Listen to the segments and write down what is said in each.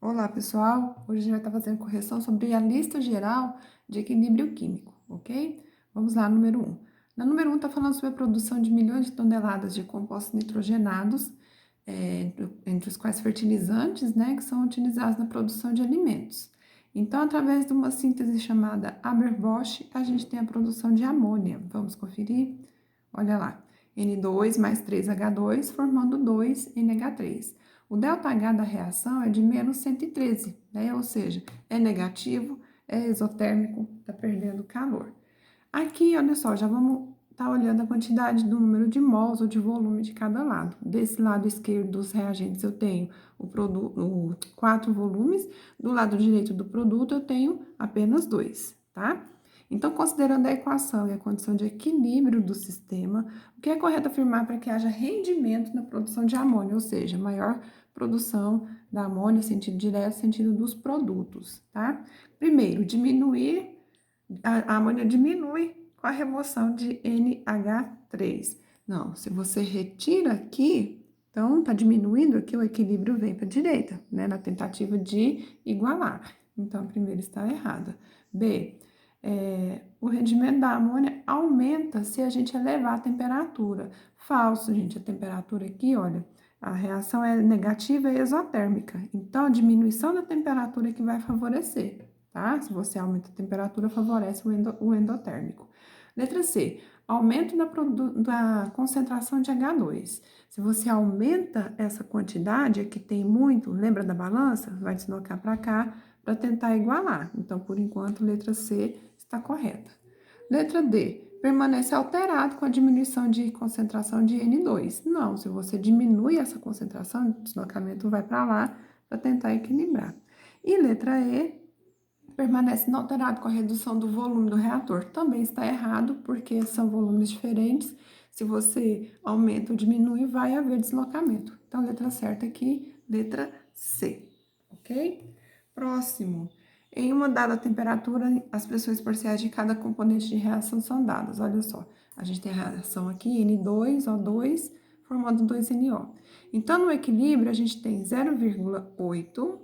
Olá, pessoal! Hoje a gente vai estar fazendo correção sobre a lista geral de equilíbrio químico, ok? Vamos lá, número 1. Na número 1 está falando sobre a produção de milhões de toneladas de compostos nitrogenados, entre os quais fertilizantes, né, que são utilizados na produção de alimentos. Então, através de uma síntese chamada Haber-Bosch, a gente tem a produção de amônia. Vamos conferir? Olha lá, N2 mais 3H2 formando 2NH3. O ΔH da reação é de menos 113, né? Ou seja, é negativo, é exotérmico, está perdendo calor. Aqui, olha só, já vamos estar olhando a quantidade do número de mols ou de volume de cada lado. Desse lado esquerdo dos reagentes eu tenho o produto, 4 volumes, do lado direito do produto eu tenho apenas 2, tá? Então, considerando a equação e a condição de equilíbrio do sistema, o que é correto afirmar para que haja rendimento na produção de amônia, ou seja, maior produção da amônia, sentido direto, sentido dos produtos, tá? Primeiro, diminuir, a amônia diminui com a remoção de NH3. Não, se você retira aqui, então tá diminuindo aqui, o equilíbrio vem para a direita, né? Na tentativa de igualar. Então, a primeira está errada. B, o rendimento da amônia aumenta se a gente elevar a temperatura. Falso, gente, a temperatura aqui, olha, a reação é negativa e exotérmica. Então, a diminuição da temperatura é que vai favorecer, tá? Se você aumenta a temperatura, favorece o endotérmico. Letra C, aumento da concentração de H2. Se você aumenta essa quantidade, aqui tem muito, lembra da balança? Vai deslocar para cá para tentar igualar. Então, por enquanto, letra C está correta. Letra D, permanece alterado com a diminuição de concentração de N2. Não, se você diminui essa concentração, o deslocamento vai para lá para tentar equilibrar. E letra E, permanece inalterado com a redução do volume do reator. Também está errado, porque são volumes diferentes. Se você aumenta ou diminui, vai haver deslocamento. Então, letra certa aqui, letra C, ok? Próximo. Em uma dada temperatura, as pressões parciais de cada componente de reação são dadas. Olha só, a gente tem a reação aqui, N2O2, formando 2NO. Então, no equilíbrio, a gente tem 0,8,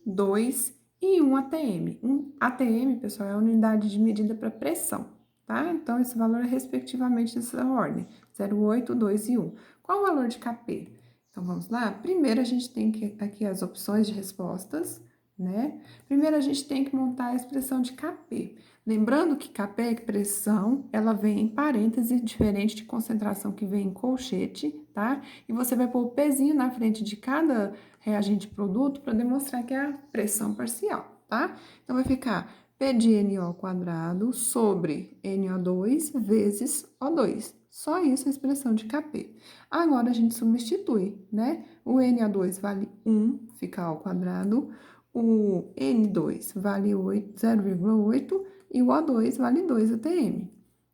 2 e 1 atm. 1 atm, pessoal, é a unidade de medida para pressão, tá? Então, esse valor é respectivamente dessa ordem, 0,8, 2 e 1. Qual o valor de Kp? Então, vamos lá? Primeiro, a gente tem aqui as opções de respostas, né? Primeiro, a gente tem que montar a expressão de Kp. Lembrando que Kp é pressão, ela vem em parêntese, diferente de concentração que vem em colchete, tá? E você vai pôr o pezinho na frente de cada reagente produto para demonstrar que é a pressão parcial, tá? Então, vai ficar P de NO quadrado sobre NO2 vezes O2. Só isso é a expressão de Kp. Agora, a gente substitui, né? O NO2 vale 1, fica ao quadrado. O N2 vale 0,8 e o O2 vale 2 atm.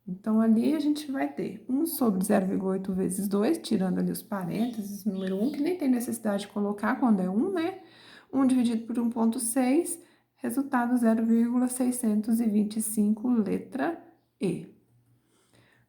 Então, ali a gente vai ter 1 sobre 0,8 vezes 2, tirando ali os parênteses, número 1, que nem tem necessidade de colocar quando é 1, né? 1 dividido por 1,6, resultado 0,625, letra E.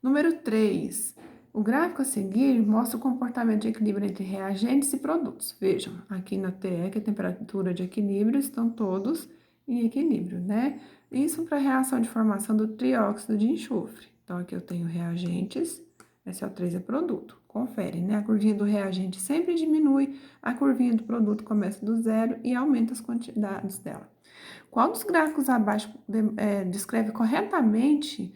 Número 3. O gráfico a seguir mostra o comportamento de equilíbrio entre reagentes e produtos. Vejam, aqui na TE, que é a temperatura de equilíbrio, estão todos em equilíbrio, né? Isso para a reação de formação do trióxido de enxofre. Então, aqui eu tenho reagentes, SO3 é produto. Confere, né? A curvinha do reagente sempre diminui, a curvinha do produto começa do zero e aumenta as quantidades dela. Qual dos gráficos abaixo descreve corretamente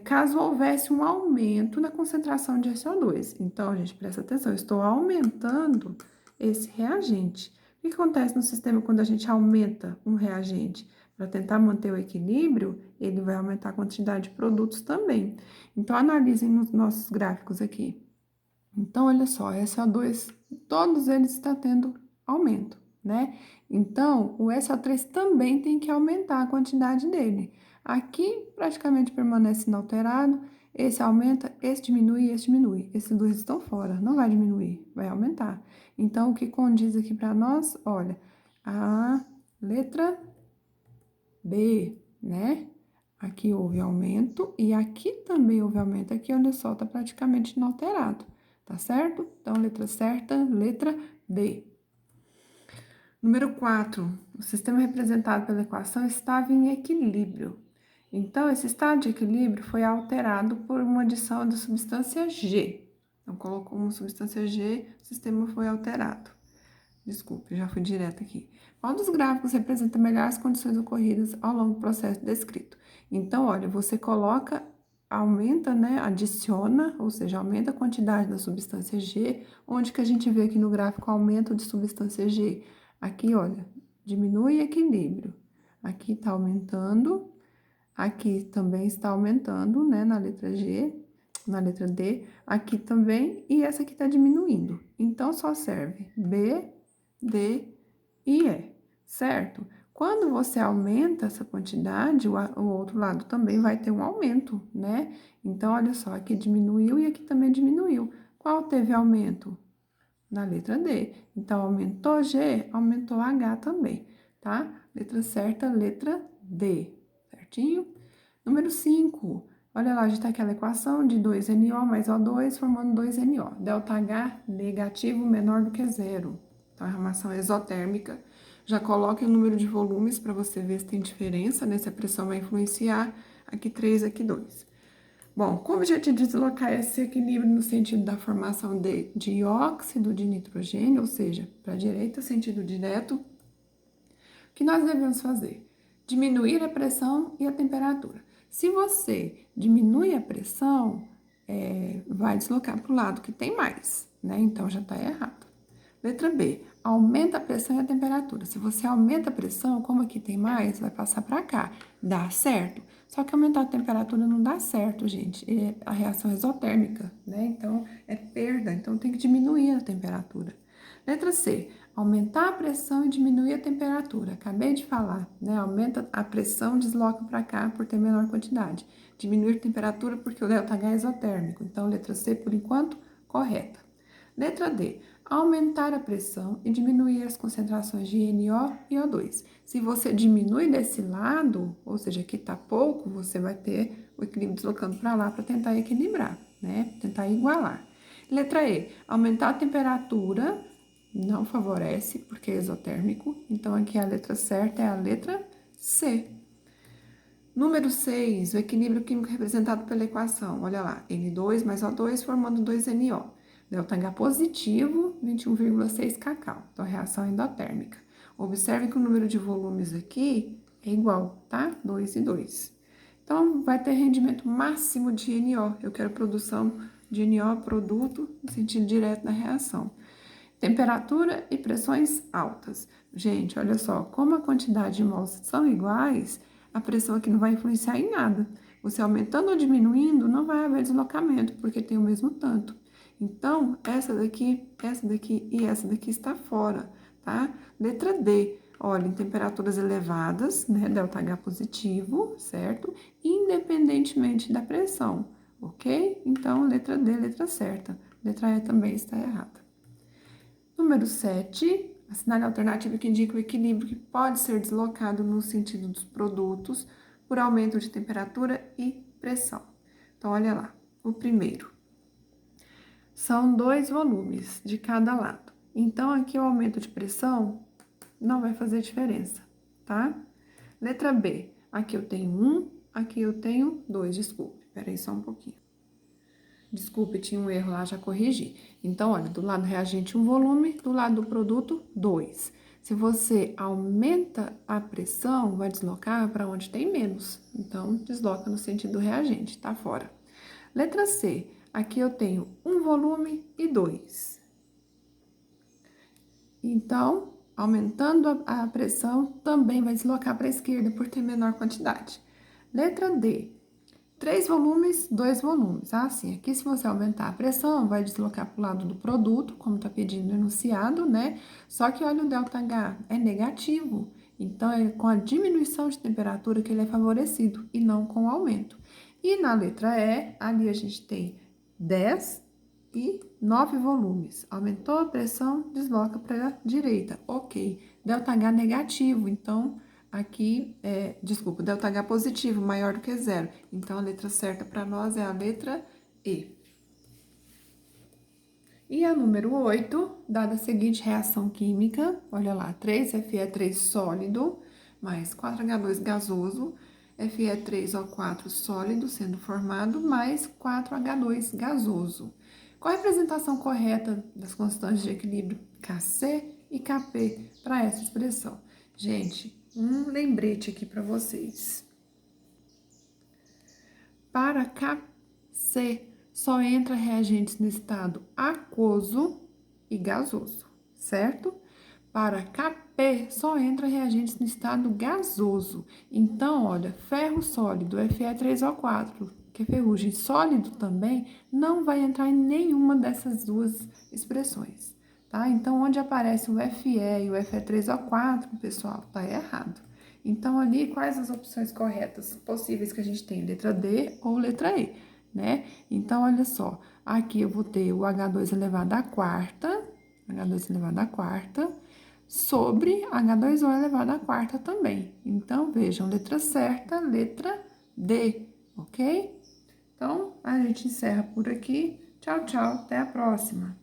caso houvesse um aumento na concentração de SO2? Então, gente, presta atenção, eu estou aumentando esse reagente. O que acontece no sistema quando a gente aumenta um reagente? Para tentar manter o equilíbrio, ele vai aumentar a quantidade de produtos também. Então, analisem nos nossos gráficos aqui. Então, olha só, SO2, todos eles estão tendo aumento, né? Então, o SO3 também tem que aumentar a quantidade dele. Aqui, praticamente permanece inalterado, esse aumenta, esse diminui e esse diminui. Esses dois estão fora, não vai diminuir, vai aumentar. Então, o que condiz aqui para nós? Olha, a letra B, né? Aqui houve aumento e aqui também houve aumento. Aqui, olha só, tá praticamente inalterado, tá certo? Então, letra certa, letra B. Número 4, o sistema representado pela equação estava em equilíbrio. Então, esse estado de equilíbrio foi alterado por uma adição da substância G. Então, colocou uma substância G, o sistema foi alterado. Desculpe, já fui direto aqui. Qual dos gráficos representa melhor as condições ocorridas ao longo do processo descrito? Então, olha, você coloca, aumenta, né, adiciona, ou seja, aumenta a quantidade da substância G. Onde que a gente vê aqui no gráfico aumento de substância G? Aqui, olha, diminui equilíbrio. Aqui está aumentando, aqui também está aumentando, né, na letra G, na letra D, aqui também, e essa aqui está diminuindo. Então, só serve B, D e E, certo? Quando você aumenta essa quantidade, o outro lado também vai ter um aumento, né? Então, olha só, aqui diminuiu e aqui também diminuiu. Qual teve aumento? Na letra D. Então, aumentou G, aumentou H também, tá? Letra certa, letra D, certinho? Número 5. Olha lá, a gente tá aquela equação de 2NO mais O2 formando 2NO. Delta H negativo menor do que zero. Então, é uma reação exotérmica. Já coloque o número de volumes para você ver se tem diferença, né? Se a pressão vai influenciar. Aqui 3, aqui 2. Bom, como já te deslocar esse equilíbrio no sentido da formação de dióxido de nitrogênio, ou seja, para a direita, sentido direto, o que nós devemos fazer? Diminuir a pressão e a temperatura. Se você diminui a pressão, vai deslocar para o lado que tem mais, né? Então já está errado. Letra B, aumenta a pressão e a temperatura. Se você aumenta a pressão, como aqui tem mais, vai passar para cá. Dá certo. Só que aumentar a temperatura não dá certo, gente. A reação é exotérmica, né? Então, é perda. Então, tem que diminuir a temperatura. Letra C, aumentar a pressão e diminuir a temperatura. Acabei de falar, né? Aumenta a pressão, desloca para cá por ter menor quantidade. Diminuir a temperatura porque o ΔH é isotérmico. Então, letra C, por enquanto, correta. Letra D, aumentar a pressão e diminuir as concentrações de NO e O2. Se você diminui desse lado, ou seja, aqui está pouco, você vai ter o equilíbrio deslocando para lá para tentar equilibrar, né? Tentar igualar. Letra E, aumentar a temperatura não favorece, porque é exotérmico. Então, aqui a letra certa é a letra C. Número 6, o equilíbrio químico representado pela equação. Olha lá, N2 mais O2 formando 2NO. ΔH positivo, 21,6 kcal. Então, reação endotérmica. Observe que o número de volumes aqui é igual, tá? 2 e 2. Então, vai ter rendimento máximo de NO. Eu quero produção de NO, produto, no sentido direto da reação. Temperatura e pressões altas. Gente, olha só, como a quantidade de mols são iguais, a pressão aqui não vai influenciar em nada. Você aumentando ou diminuindo, não vai haver deslocamento, porque tem o mesmo tanto. Então, essa daqui e essa daqui está fora, tá? Letra D, olha, em temperaturas elevadas, né, ΔH positivo, certo? Independentemente da pressão, ok? Então, letra D, letra certa. Letra E também está errada. Número 7, assinale a alternativa que indica o equilíbrio que pode ser deslocado no sentido dos produtos por aumento de temperatura e pressão. Então, olha lá, o primeiro. São 2 volumes de cada lado. Então, aqui o aumento de pressão não vai fazer diferença, tá? Letra B, aqui eu tenho 1, aqui eu tenho 2, desculpe, peraí só um pouquinho. Desculpe, tinha um erro lá, já corrigi. Então, olha, do lado reagente, 1 volume, do lado do produto, 2. Se você aumenta a pressão, vai deslocar para onde tem menos. Então, desloca no sentido reagente, tá fora. Letra C, aqui eu tenho 1 volume e 2. Então, aumentando a pressão, também vai deslocar para a esquerda por ter menor quantidade. Letra D, 3 volumes, 2 volumes. Assim, aqui se você aumentar a pressão, vai deslocar para o lado do produto, como está pedindo no enunciado, né? Só que olha o ΔH, é negativo. Então, é com a diminuição de temperatura que ele é favorecido e não com o aumento. E na letra E, ali a gente tem 10 e 9 volumes. Aumentou a pressão, desloca para a direita. Ok. ΔH negativo, então aqui, desculpa, ΔH positivo, maior do que zero. Então, a letra certa para nós é a letra E. E a número 8, dada a seguinte reação química, olha lá, 3Fe3 sólido mais 4H2 gasoso, Fe3O4 sólido sendo formado mais 4H2 gasoso. Qual a representação correta das constantes de equilíbrio Kc e Kp para essa expressão? Gente, um lembrete aqui para vocês. Para Kc, só entra reagentes no estado aquoso e gasoso, certo? Para Kp, só entra reagentes no estado gasoso. Então, olha, ferro sólido, Fe3O4, que é ferrugem sólido também, não vai entrar em nenhuma dessas duas expressões, tá? Então, onde aparece o Fe e o Fe3O4, pessoal, tá errado. Então, ali, quais as opções corretas possíveis que a gente tem? Letra D ou letra E, né? Então, olha só, aqui eu vou ter o H2 elevado à quarta, H2 elevado à quarta, sobre H2O elevado à quarta também. Então, vejam, letra certa, letra D, ok? Então, a gente encerra por aqui. Tchau, tchau, até a próxima.